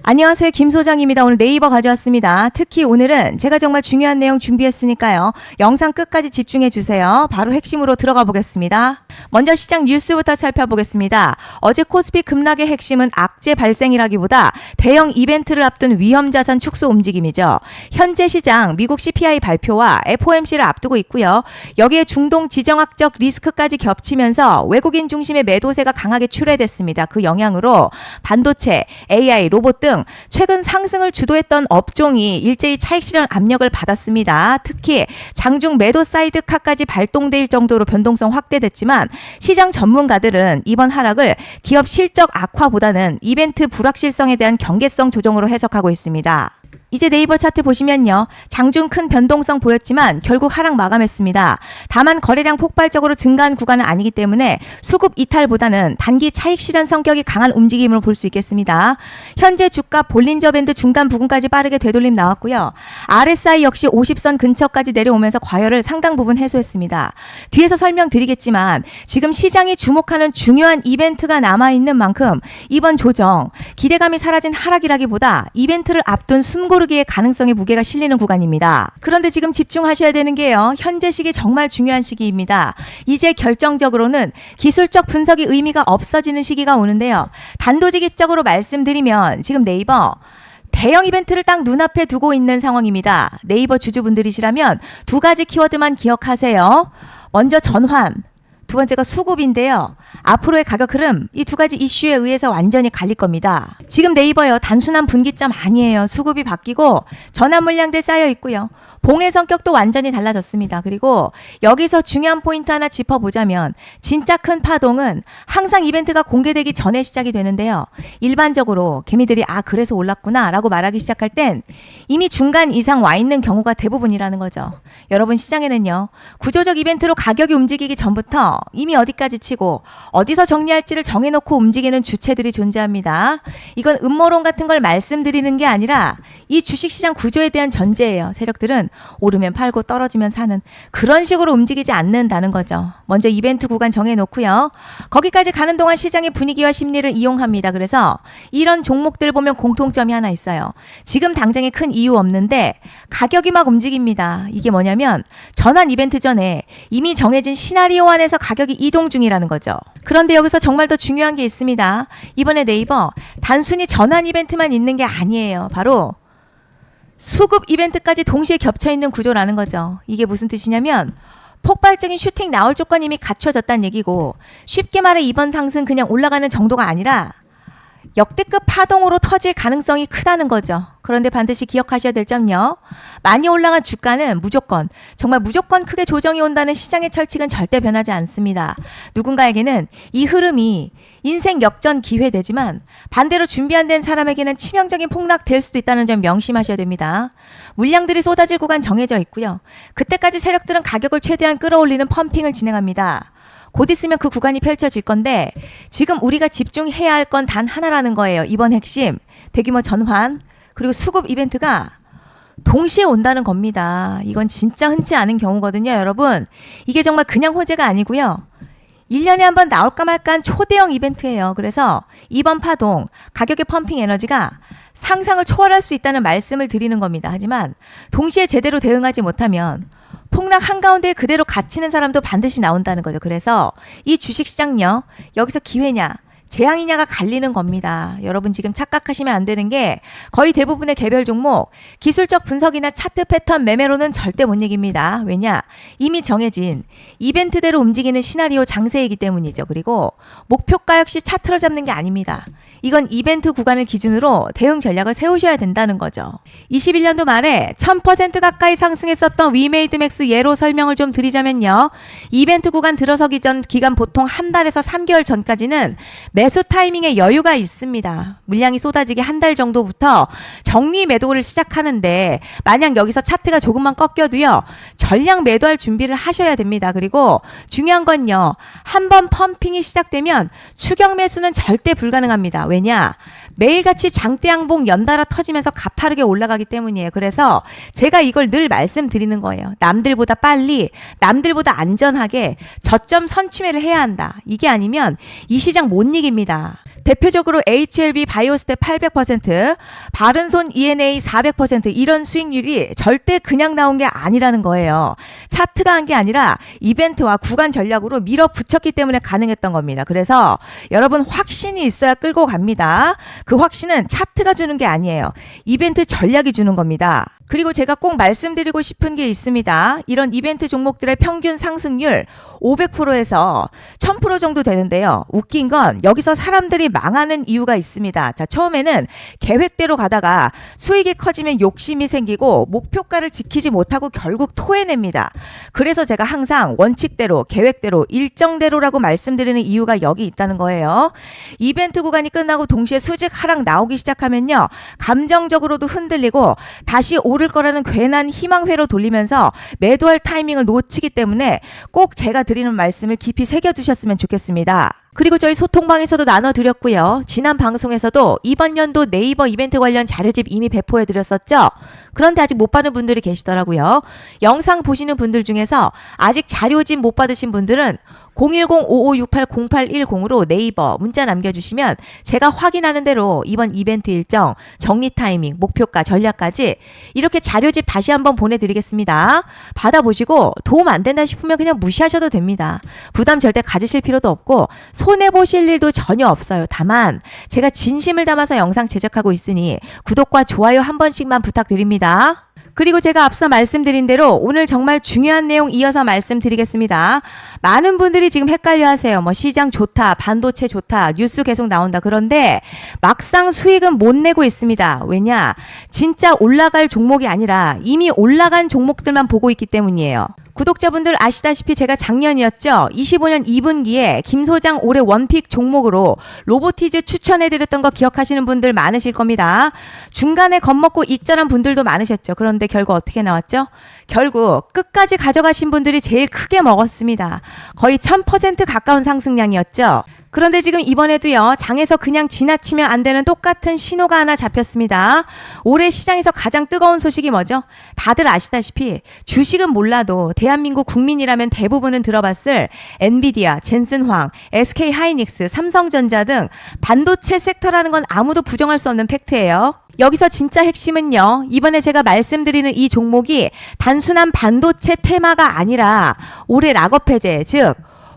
안녕하세요. 김 소장입니다. 오늘 네이버 가져왔습니다. 특히 오늘은 제가 정말 중요한 내용 준비했으니까요. 영상 끝까지 집중해 주세요. 바로 핵심으로 들어가 보겠습니다. 먼저 시장 뉴스부터 살펴보겠습니다. 어제 코스피 급락의 핵심은 악재 발생이라기보다 대형 이벤트를 앞둔 위험자산 축소 움직임이죠. 현재 시장 미국 CPI 발표와 FOMC를 앞두고 있고요. 여기에 중동 지정학적 리스크까지 겹치면서 외국인 중심의 매도세가 강하게 출회됐습니다. 그 영향으로 반도체, AI, 로봇 등 최근 상승을 주도했던 업종이 일제히 차익 실현 압력을 받았습니다. 특히 장중 매도 사이드카까지 발동될 정도로 변동성 확대됐지만 시장 전문가들은 이번 하락을 기업 실적 악화보다는 이벤트 불확실성에 대한 경계성 조정으로 해석하고 있습니다. 이제 네이버 차트 보시면요. 장중 큰 변동성 보였지만 결국 하락 마감했습니다. 다만 거래량 폭발적으로 증가한 구간은 아니기 때문에 수급 이탈보다는 단기 차익 실현 성격이 강한 움직임으로 볼 수 있겠습니다. 현재 주가 볼린저 밴드 중간 부근까지 빠르게 되돌림 나왔고요. RSI 역시 50선 근처까지 내려오면서 과열을 상당 부분 해소했습니다. 뒤에서 설명드리겠지만 지금 시장이 주목하는 중요한 이벤트가 남아있는 만큼 이번 조정, 기대감이 사라진 하락이라기보다 이벤트를 앞둔 숨고르기의 가능성에 무게가 실리는 구간입니다. 그런데 지금 집중하셔야 되는 게요. 현재 시기 정말 중요한 시기입니다. 이제 결정적으로는 기술적 분석이 의미가 없어지는 시기가 오는데요. 단도직입적으로 말씀드리면 지금 네이버 대형 이벤트를 딱 눈앞에 두고 있는 상황입니다. 네이버 주주분들이시라면 두 가지 키워드만 기억하세요. 먼저 전환, 두 번째가 수급인데요. 앞으로의 가격 흐름, 이 두 가지 이슈에 의해서 완전히 갈릴 겁니다. 지금 네이버요. 단순한 분기점 아니에요. 수급이 바뀌고 전환 물량들 쌓여 있고요. 봉의 성격도 완전히 달라졌습니다. 그리고 여기서 중요한 포인트 하나 짚어보자면 진짜 큰 파동은 항상 이벤트가 공개되기 전에 시작이 되는데요. 일반적으로 개미들이 그래서 올랐구나 라고 말하기 시작할 땐 이미 중간 이상 와 있는 경우가 대부분이라는 거죠. 여러분 시장에는요. 구조적 이벤트로 가격이 움직이기 전부터 이미 어디까지 치고 어디서 정리할지를 정해놓고 움직이는 주체들이 존재합니다. 이건 음모론 같은 걸 말씀드리는 게 아니라 이 주식시장 구조에 대한 전제예요. 세력들은 오르면 팔고 떨어지면 사는 그런 식으로 움직이지 않는다는 거죠. 먼저 이벤트 구간 정해놓고요. 거기까지 가는 동안 시장의 분위기와 심리를 이용합니다. 그래서 이런 종목들 보면 공통점이 하나 있어요. 지금 당장에 큰 이유 없는데 가격이 막 움직입니다. 이게 뭐냐면 전환 이벤트 전에 이미 정해진 시나리오 안에서 가격이 이동 중이라는 거죠. 그런데 여기서 정말 더 중요한 게 있습니다. 이번에 네이버 단순히 전환 이벤트만 있는 게 아니에요. 바로 수급 이벤트까지 동시에 겹쳐있는 구조라는 거죠. 이게 무슨 뜻이냐면 폭발적인 슈팅 나올 조건이 이미 갖춰졌다는 얘기고 쉽게 말해 이번 상승 그냥 올라가는 정도가 아니라 역대급 파동으로 터질 가능성이 크다는 거죠. 그런데 반드시 기억하셔야 될 점요. 많이 올라간 주가는 정말 무조건 크게 조정이 온다는 시장의 철칙은 절대 변하지 않습니다. 누군가에게는 이 흐름이 인생 역전 기회되지만 반대로 준비 안 된 사람에게는 치명적인 폭락될 수도 있다는 점 명심하셔야 됩니다. 물량들이 쏟아질 구간 정해져 있고요. 그때까지 세력들은 가격을 최대한 끌어올리는 펌핑을 진행합니다. 곧 있으면 그 구간이 펼쳐질 건데 지금 우리가 집중해야 할 건 단 하나라는 거예요. 이번 핵심 대규모 전환 그리고 수급 이벤트가 동시에 온다는 겁니다. 이건 진짜 흔치 않은 경우거든요. 여러분 이게 정말 그냥 호재가 아니고요. 1년에 한 번 나올까 말까한 초대형 이벤트예요. 그래서 이번 파동 가격의 펌핑 에너지가 상상을 초월할 수 있다는 말씀을 드리는 겁니다. 하지만 동시에 제대로 대응하지 못하면 폭락 한가운데 그대로 갇히는 사람도 반드시 나온다는 거죠. 그래서 이 주식시장요. 여기서 기회냐 재앙이냐가 갈리는 겁니다. 여러분 지금 착각하시면 안 되는 게 거의 대부분의 개별 종목 기술적 분석이나 차트 패턴 매매로는 절대 못 이깁니다. 왜냐? 이미 정해진 이벤트대로 움직이는 시나리오 장세이기 때문이죠. 그리고 목표가 역시 차트로 잡는 게 아닙니다. 이건 이벤트 구간을 기준으로 대응 전략을 세우셔야 된다는 거죠. 21년도 말에 1000% 가까이 상승했었던 위메이드맥스 예로 설명을 좀 드리자면요. 이벤트 구간 들어서기 전 기간 보통 한 달에서 3개월 전까지는 매수 타이밍에 여유가 있습니다. 물량이 쏟아지기 한 달 정도부터 정리 매도를 시작하는데 만약 여기서 차트가 조금만 꺾여도요. 전량 매도할 준비를 하셔야 됩니다. 그리고 중요한 건요. 한번 펌핑이 시작되면 추격 매수는 절대 불가능합니다. 왜냐? 매일같이 장대양봉 연달아 터지면서 가파르게 올라가기 때문이에요. 그래서 제가 이걸 늘 말씀드리는 거예요. 남들보다 빨리, 남들보다 안전하게 저점 선취매를 해야 한다. 이게 아니면 이 시장 못 이깁니다. 대표적으로 HLB 바이오스텝 800%, 바른손 ENA 400% 이런 수익률이 절대 그냥 나온 게 아니라는 거예요. 차트가 한 게 아니라 이벤트와 구간 전략으로 밀어붙였기 때문에 가능했던 겁니다. 그래서 여러분 확신이 있어야 끌고 갑니다. 그 확신은 차트가 주는 게 아니에요. 이벤트 전략이 주는 겁니다. 그리고 제가 꼭 말씀드리고 싶은 게 있습니다. 이런 이벤트 종목들의 평균 상승률 500%에서 1000% 정도 되는데요. 웃긴 건 여기서 사람들이 망하는 이유가 있습니다. 자, 처음에는 계획대로 가다가 수익이 커지면 욕심이 생기고 목표가를 지키지 못하고 결국 토해냅니다. 그래서 제가 항상 원칙대로, 계획대로, 일정대로라고 말씀드리는 이유가 여기 있다는 거예요. 이벤트 구간이 끝나고 동시에 수직 하락 나오기 시작하면요. 감정적으로도 흔들리고 다시 오를 거라는 괜한 희망회로 돌리면서 매도할 타이밍을 놓치기 때문에 꼭 제가 드리는 말씀을 깊이 새겨두셨으면 좋겠습니다. 그리고 저희 소통방에서도 나눠드렸고요. 지난 방송에서도 이번 연도 네이버 이벤트 관련 자료집 이미 배포해드렸었죠. 그런데 아직 못 받은 분들이 계시더라고요. 영상 보시는 분들 중에서 아직 자료집 못 받으신 분들은 010-5568-0810으로 네이버 문자 남겨주시면 제가 확인하는 대로 이번 이벤트 일정, 정리 타이밍, 목표가, 전략까지 이렇게 자료집 다시 한번 보내드리겠습니다. 받아보시고 도움 안 된다 싶으면 그냥 무시하셔도 됩니다. 부담 절대 가지실 필요도 없고 손해보실 일도 전혀 없어요. 다만 제가 진심을 담아서 영상 제작하고 있으니 구독과 좋아요 한 번씩만 부탁드립니다. 그리고 제가 앞서 말씀드린 대로 오늘 정말 중요한 내용 이어서 말씀드리겠습니다. 많은 분들이 지금 헷갈려 하세요. 시장 좋다, 반도체 좋다, 뉴스 계속 나온다. 그런데 막상 수익은 못 내고 있습니다. 왜냐? 진짜 올라갈 종목이 아니라 이미 올라간 종목들만 보고 있기 때문이에요. 구독자분들 아시다시피 제가 작년이었죠. 25년 2분기에 김 소장 올해 원픽 종목으로 로보티즈 추천해드렸던 거 기억하시는 분들 많으실 겁니다. 중간에 겁먹고 익절한 분들도 많으셨죠. 그런데 결국 어떻게 나왔죠? 결국 끝까지 가져가신 분들이 제일 크게 먹었습니다. 거의 1000% 가까운 상승량이었죠. 그런데 지금 이번에도요. 장에서 그냥 지나치면 안 되는 똑같은 신호가 하나 잡혔습니다. 올해 시장에서 가장 뜨거운 소식이 뭐죠? 다들 아시다시피 주식은 몰라도 대한민국 국민이라면 대부분은 들어봤을 엔비디아, 젠슨황, SK하이닉스, 삼성전자 등 반도체 섹터라는 건 아무도 부정할 수 없는 팩트예요. 여기서 진짜 핵심은요. 이번에 제가 말씀드리는 이 종목이 단순한 반도체 테마가 아니라 올해 락업 해제, 즉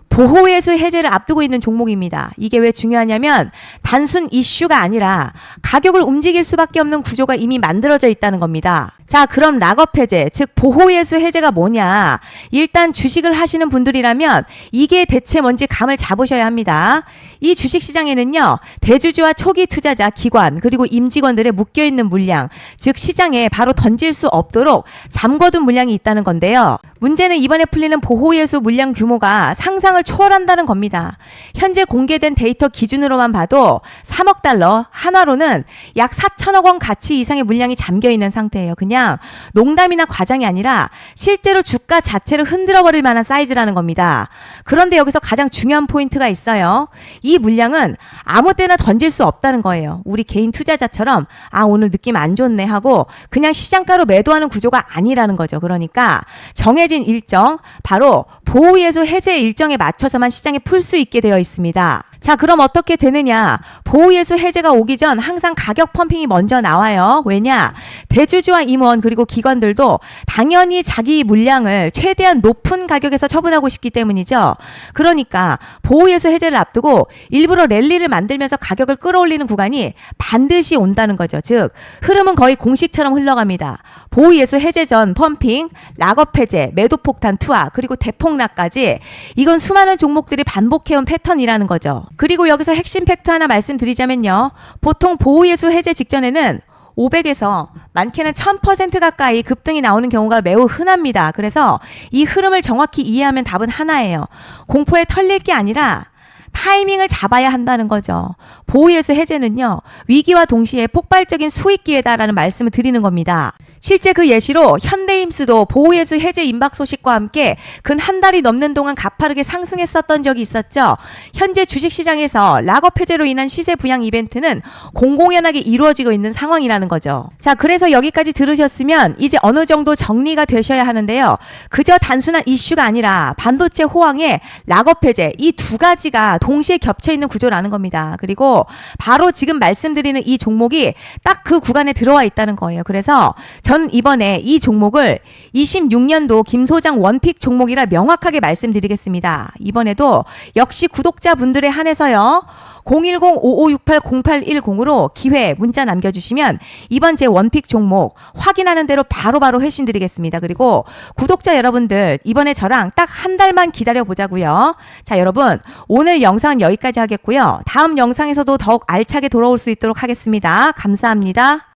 보호예수 해제를 앞두고 있는 종목입니다. 이게 왜 중요하냐면 단순 이슈가 아니라 가격을 움직일 수밖에 없는 구조가 이미 만들어져 있다는 겁니다. 자, 그럼 락업 해제, 즉 보호예수 해제가 뭐냐? 일단 주식을 하시는 분들이라면 이게 대체 뭔지 감을 잡으셔야 합니다. 이 주식시장에는요. 대주주와 초기 투자자, 기관, 그리고 임직원들의 묶여있는 물량, 즉 시장에 바로 던질 수 없도록 잠궈둔 물량이 있다는 건데요. 문제는 이번에 풀리는 보호예수 물량 규모가 상상을 초월한다는 겁니다. 현재 공개된 데이터 기준으로만 봐도 3억 달러, 한화로는 약 4천억 원 가치 이상의 물량이 잠겨있는 상태예요. 그냥 농담이나 과장이 아니라 실제로 주가 자체를 흔들어버릴 만한 사이즈라는 겁니다. 그런데 여기서 가장 중요한 포인트가 있어요. 이 물량은 아무 때나 던질 수 없다는 거예요. 우리 개인 투자자처럼 오늘 느낌 안 좋네 하고 그냥 시장가로 매도하는 구조가 아니라는 거죠. 그러니까 정해진 일정, 바로 보호예수 해제 일정에 맞춰서만 시장에 풀 수 있게 되어 있습니다. 자, 그럼 어떻게 되느냐? 보호예수 해제가 오기 전 항상 가격 펌핑이 먼저 나와요. 왜냐? 대주주와 임원 그리고 기관들도 당연히 자기 물량을 최대한 높은 가격에서 처분하고 싶기 때문이죠. 그러니까 보호예수 해제를 앞두고 일부러 랠리를 만들면서 가격을 끌어올리는 구간이 반드시 온다는 거죠. 즉 흐름은 거의 공식처럼 흘러갑니다. 보호예수 해제 전 펌핑, 락업 해제, 매도 폭탄 투하, 그리고 대폭락까지 이건 수많은 종목들이 반복해온 패턴이라는 거죠. 그리고 여기서 핵심 팩트 하나 말씀드리자면요. 보통 보호예수 해제 직전에는 500에서 많게는 1000% 가까이 급등이 나오는 경우가 매우 흔합니다. 그래서 이 흐름을 정확히 이해하면 답은 하나예요. 공포에 털릴 게 아니라 타이밍을 잡아야 한다는 거죠. 보호예수 해제는요. 위기와 동시에 폭발적인 수익 기회다라는 말씀을 드리는 겁니다. 실제 그 예시로 현대임스도 보호예수 해제 임박 소식과 함께 근 한 달이 넘는 동안 가파르게 상승했었던 적이 있었죠. 현재 주식시장에서 락업 해제로 인한 시세 부양 이벤트는 공공연하게 이루어지고 있는 상황이라는 거죠. 자, 그래서 여기까지 들으셨으면 이제 어느 정도 정리가 되셔야 하는데요. 그저 단순한 이슈가 아니라 반도체 호황에 락업 해제 이 두 가지가 동시에 겹쳐 있는 구조라는 겁니다. 그리고 바로 지금 말씀드리는 이 종목이 딱 그 구간에 들어와 있다는 거예요. 그래서 전 이번에 이 종목을 26년도 김 소장 원픽 종목이라 명확하게 말씀드리겠습니다. 이번에도 역시 구독자분들에 한해서요. 010-5568-0810으로 기회 문자 남겨주시면 이번 제 원픽 종목 확인하는 대로 바로바로 회신 드리겠습니다. 그리고 구독자 여러분들 이번에 저랑 딱 한 달만 기다려 보자고요. 자, 여러분 오늘 영상은 여기까지 하겠고요. 다음 영상에서도 더욱 알차게 돌아올 수 있도록 하겠습니다. 감사합니다.